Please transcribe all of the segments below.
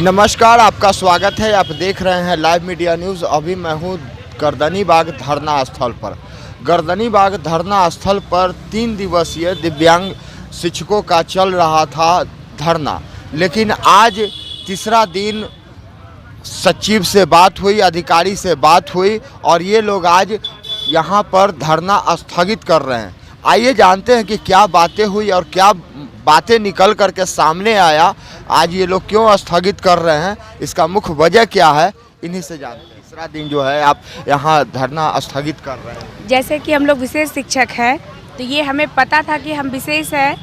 नमस्कार, आपका स्वागत है। आप देख रहे हैं लाइव मीडिया न्यूज़। अभी मैं हूँ गर्दनीबाग धरना स्थल पर। गर्दनीबाग धरना स्थल पर 3 दिवसीय दिव्यांग शिक्षकों का चल रहा था धरना, लेकिन आज तीसरा दिन सचिव से बात हुई, अधिकारी से बात हुई और ये लोग आज यहाँ पर धरना स्थगित कर रहे हैं। आइए जानते हैं कि क्या बातें हुई और क्या बातें निकल करके सामने आया। आज ये लोग क्यों स्थगित कर रहे हैं, इसका मुख्य वजह क्या है, इन्हीं से जानते हैं। तीसरा दिन जो है आप यहाँ धरना स्थगित कर रहे हैं। जैसे कि हम लोग विशेष शिक्षक हैं, तो ये हमें पता था कि हम विशेष हैं,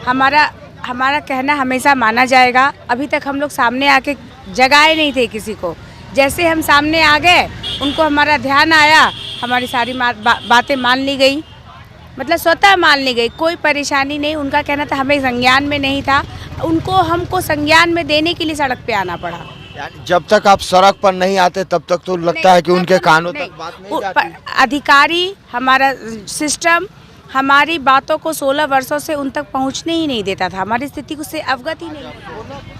हमारा कहना हमेशा माना जाएगा। अभी तक हम लोग सामने आके जगाए नहीं थे किसी को। जैसे हम सामने आ गए, उनको हमारा ध्यान आया, हमारी सारी बातें मान ली गई, मतलब स्वतः मान ली गई, कोई परेशानी नहीं। उनका कहना था हमें संज्ञान में नहीं था, उनको हमको संज्ञान में देने के लिए सड़क पे आना पड़ा। यानी जब तक आप सड़क पर नहीं आते तब तक तो लगता है कि उनके कानों तक बात नहीं जाती। अधिकारी, हमारा सिस्टम हमारी बातों को 16 वर्षों से उन तक पहुंचने ही नहीं देता था, हमारी स्थिति को से अवगत ही नहीं।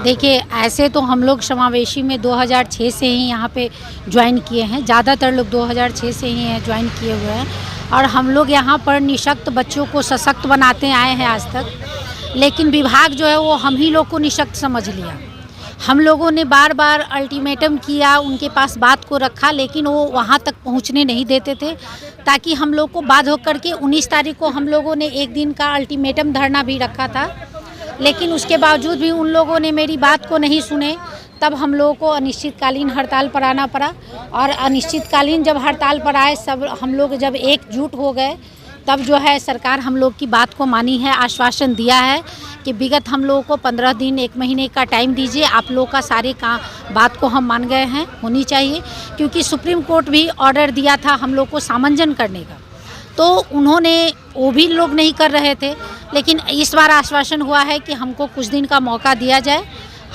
देखिए, ऐसे तो हम लोग समावेशी में 2006 से ही यहाँ पे ज्वाइन किए हैं। ज़्यादातर लोग 2006 से ही ज्वाइन किए हुए हैं और हम लोग यहाँ पर निशक्त बच्चों को सशक्त बनाते आए हैं आज तक। लेकिन विभाग जो है वो हम ही लोग को निशक्त समझ लिया। हम लोगों ने बार बार अल्टीमेटम किया, उनके पास बात को रखा, लेकिन वो वहाँ तक पहुँचने नहीं देते थे, ताकि हम लोग को बाध्य होकर के 19 तारीख को हम लोगों ने 1 दिन का अल्टीमेटम धरना भी रखा था। लेकिन उसके बावजूद भी उन लोगों ने मेरी बात को नहीं सुने। तब हम लोगों को अनिश्चितकालीन हड़ताल पर आना पड़ा और अनिश्चितकालीन जब हड़ताल पर आए, सब हम लोग जब एकजुट हो गए, तब जो है सरकार हम लोग की बात को मानी है, आश्वासन दिया है कि विगत हम लोगों को 15 दिन 1 महीने का टाइम दीजिए, आप लोग का सारे बात को हम मान गए हैं, होनी चाहिए। क्योंकि सुप्रीम कोर्ट भी ऑर्डर दिया था हम लोग को सामंजन करने का, तो उन्होंने वो भी लोग नहीं कर रहे थे। लेकिन इस बार आश्वासन हुआ है कि हमको कुछ दिन का मौका दिया जाए,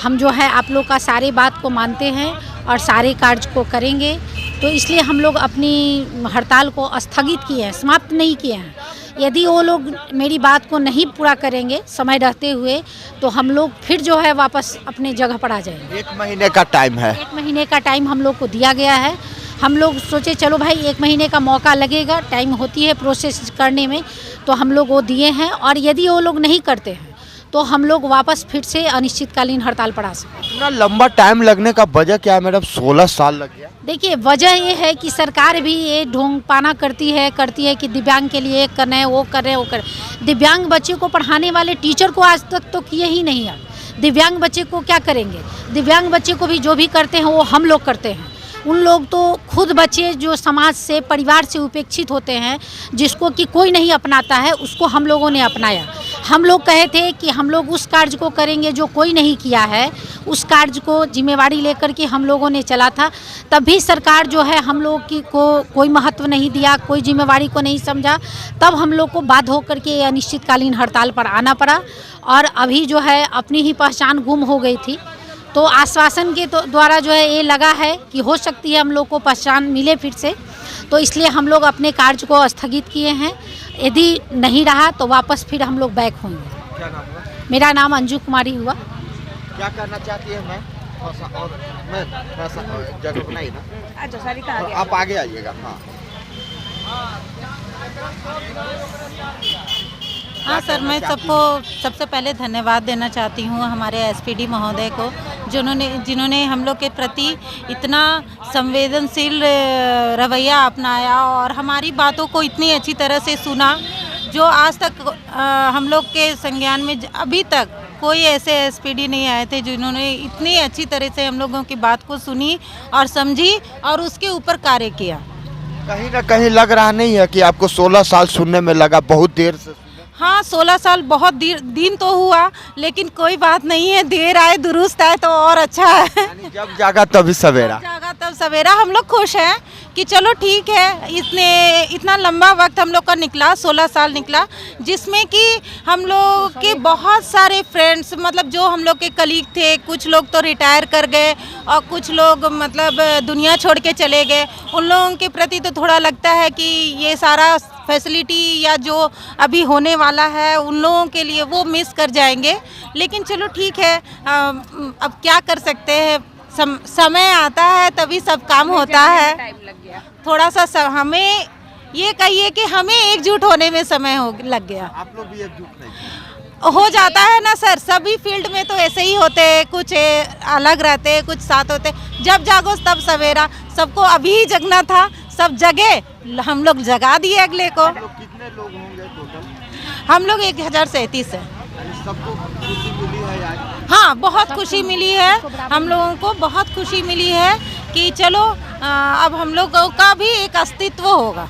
हम जो है आप लोग का सारे बात को मानते हैं और सारे कार्य को करेंगे। तो इसलिए हम लोग अपनी हड़ताल को स्थगित किए हैं, समाप्त नहीं किए हैं। यदि वो लोग मेरी बात को नहीं पूरा करेंगे समय रहते हुए, तो हम लोग फिर जो है वापस अपने जगह पर आ जाएंगे। 1 महीने का टाइम है। 1 महीने का टाइम हम लोग को दिया गया है। हम लोग सोचे चलो भाई 1 महीने का मौका लगेगा, टाइम होती है प्रोसेस करने में, तो हम लोग वो दिए हैं। और यदि वो लोग नहीं करते हैं तो हम लोग वापस फिर से अनिश्चितकालीन हड़ताल पर आ सकते हैं। इतना लंबा टाइम लगने का वजह क्या है मैडम? 16 साल लग गया। देखिए, वजह ये है कि सरकार भी ये ढोंग पाना करती है कि दिव्यांग के लिए कर रहे हैं, वो कर रहे हैं, वो कर। दिव्यांग बच्चे को पढ़ाने वाले टीचर को आज तक तो किए ही नहीं है। दिव्यांग बच्चे को क्या करेंगे? दिव्यांग बच्चे को भी जो भी करते हैं वो हम लोग करते हैं। उन लोग तो खुद बच्चे जो समाज से, परिवार से उपेक्षित होते हैं, जिसको कि कोई नहीं अपनाता है, उसको हम लोगों ने अपनाया। हम लोग कहे थे कि हम लोग उस कार्य को करेंगे जो कोई नहीं किया है, उस कार्य को जिम्मेवारी लेकर के हम लोगों ने चला था। तब भी सरकार जो है हम लोग की को कोई महत्व नहीं दिया, कोई जिम्मेवारी को नहीं समझा। तब हम लोग को बाध्य होकर के अनिश्चितकालीन हड़ताल पर आना पड़ा और अभी जो है अपनी ही पहचान गुम हो गई थी। तो आश्वासन के द्वारा जो है ये लगा है कि हो सकती है हम लोग को पहचान मिले फिर से, तो इसलिए हम लोग अपने कार्य को स्थगित किए हैं। यदि नहीं रहा तो वापस फिर हम लोग बैक होंगे। क्या नाम हुआ? मेरा नाम अंजू कुमारी हुआ। क्या करना चाहती है मैं? और मैं जगह बनाई ना, आप आगे आइएगा। हाँ सर, मैं सबको सबसे पहले धन्यवाद देना चाहती हूँ हमारे एसपीडी महोदय को, जिन्होंने हम लोग के प्रति इतना संवेदनशील रवैया अपनाया और हमारी बातों को इतनी अच्छी तरह से सुना, जो आज तक हम लोग के संज्ञान में अभी तक कोई ऐसे एसपीडी नहीं आए थे जिन्होंने इतनी अच्छी तरह से हम लोगों की बात को सुनी और समझी और उसके ऊपर कार्य किया। कहीं ना कहीं लग रहा नहीं है कि आपको 16 साल सुनने में लगा? बहुत देर से। हाँ, 16 साल बहुत दिन तो हुआ, लेकिन कोई बात नहीं है, देर आए दुरुस्त आए तो और अच्छा है। जब जागा तभी सवेरा। जागा तब सवेरा। हम लोग खुश हैं कि चलो ठीक है, इतना लंबा वक्त हम लोग का निकला, 16 साल निकला, जिसमें कि हम लोग के बहुत सारे फ्रेंड्स, मतलब जो हम लोग के कलीग थे, कुछ लोग तो रिटायर कर गए और कुछ लोग मतलब दुनिया छोड़ के चले गए। उन लोगों के प्रति तो थोड़ा लगता है कि ये सारा फैसिलिटी या जो अभी होने वाला है उन लोगों के लिए वो मिस कर जाएंगे। लेकिन चलो ठीक है, अब क्या कर सकते हैं, समय आता है तभी सब काम होता है। टाइम लग गया। थोड़ा सा हमें ये कहिए कि हमें एकजुट होने में समय लग गया। आप लोग भी एकजुट नहीं हो जाता है ना सर, सभी फील्ड में तो ऐसे ही होते हैं, कुछ अलग रहते हैं, कुछ साथ होते हैं। जब जागो तब सवेरा, सबको अभी ही जगना था, सब जगे, हम लोग जगा दिए अगले को। लोग कितने लोग होंगे टोटल? हम लोग 1037 है। सबको खुशी मिली है यार? हाँ, बहुत खुशी मिली है, हम लोगों को बहुत खुशी मिली है कि चलो अब हम लोगों का भी एक अस्तित्व होगा।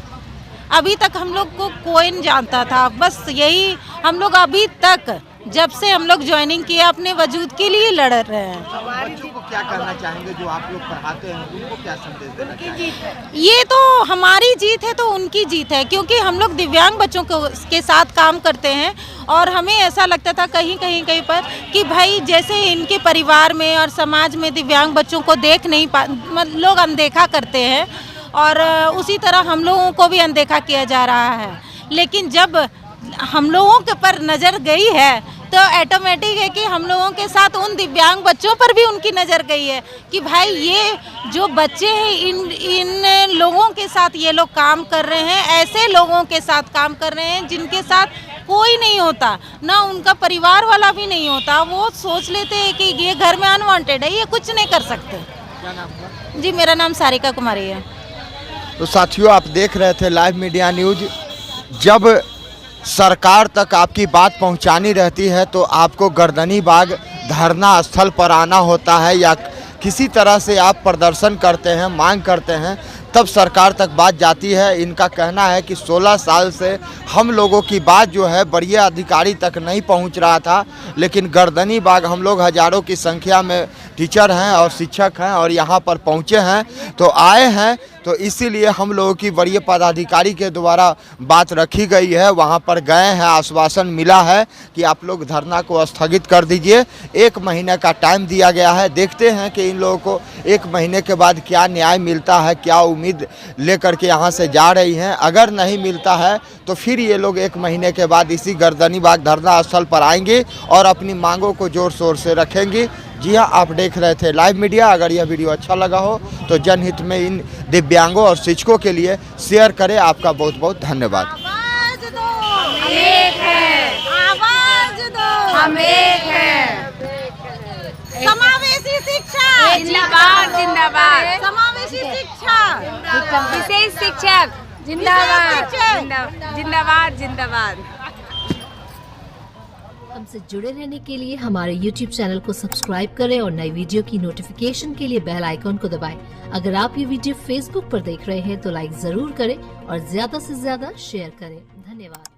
अभी तक हम लोग को कोई नहीं जानता था, बस यही हम लोग अभी तक जब से हम लोग ज्वाइनिंग किया अपने वजूद के लिए लड़ रहे हैं। बच्चों को क्या करना चाहेंगे जो आप लोग पढ़ाते हैं, उनको क्या संदेश देना चाहेंगे? ये तो हमारी जीत है तो उनकी जीत है, क्योंकि हम लोग दिव्यांग बच्चों के साथ काम करते हैं और हमें ऐसा लगता था कहीं पर कि भाई जैसे इनके परिवार में और समाज में दिव्यांग बच्चों को देख नहीं लोग अनदेखा करते हैं और उसी तरह हम लोगों को भी अनदेखा किया जा रहा है। लेकिन जब हम लोगों के पर नज़र गई है तो ऑटोमेटिक है कि हम लोगों के साथ उन दिव्यांग बच्चों पर भी उनकी नज़र गई है कि भाई ये जो बच्चे हैं इन लोगों के साथ ये लोग काम कर रहे हैं, ऐसे लोगों के साथ काम कर रहे हैं जिनके साथ कोई नहीं होता, ना उनका परिवार वाला भी नहीं होता। वो सोच लेते हैं कि ये घर में अनवांटेड है, ये कुछ नहीं कर सकते। क्या नाम है? जी, मेरा नाम सारिका कुमारी है। तो साथियों, आप देख रहे थे लाइव मीडिया न्यूज। जब सरकार तक आपकी बात पहुंचानी रहती है तो आपको गर्दनी बाग धरना स्थल पर आना होता है या किसी तरह से आप प्रदर्शन करते हैं, मांग करते हैं, तब सरकार तक बात जाती है। इनका कहना है कि 16 साल से हम लोगों की बात जो है बड़े अधिकारी तक नहीं पहुंच रहा था, लेकिन गर्दनी बाग हम लोग हज़ारों की संख्या में टीचर हैं और शिक्षक हैं और यहाँ पर पहुँचे हैं तो आए हैं, तो इसीलिए हम लोगों की वरीय पदाधिकारी के द्वारा बात रखी गई है। वहाँ पर गए हैं, आश्वासन मिला है कि आप लोग धरना को स्थगित कर दीजिए। 1 महीने का टाइम दिया गया है, देखते हैं कि इन लोगों को 1 महीने के बाद क्या न्याय मिलता है, क्या उम्मीद लेकर के यहाँ से जा रही हैं। अगर नहीं मिलता है तो फिर ये लोग 1 महीने के बाद इसी गर्दनी बाग धरना स्थल पर आएंगे और अपनी मांगों को जोर शोर से रखेंगे। जी हाँ, आप देख रहे थे लाइव मीडिया। अगर यह वीडियो अच्छा लगा हो तो जनहित में इन दिव्यांगों और शिक्षकों के लिए शेयर करें। आपका बहुत बहुत धन्यवाद। आवाज दो, हम एक हैं, आवाज दो, हम एक हैं। समावेशी शिक्षा जिंदाबाद जिंदाबाद, समावेशी शिक्षा, विशेष शिक्षक जिंदाबाद शिक्षक। जिंदाबाद जिंदाबाद। हमसे जुड़े रहने के लिए हमारे YouTube चैनल को सब्सक्राइब करें और नई वीडियो की नोटिफिकेशन के लिए बेल आइकॉन को दबाएं। अगर आप ये वीडियो Facebook पर देख रहे हैं तो लाइक जरूर करें और ज्यादा से ज्यादा शेयर करें। धन्यवाद।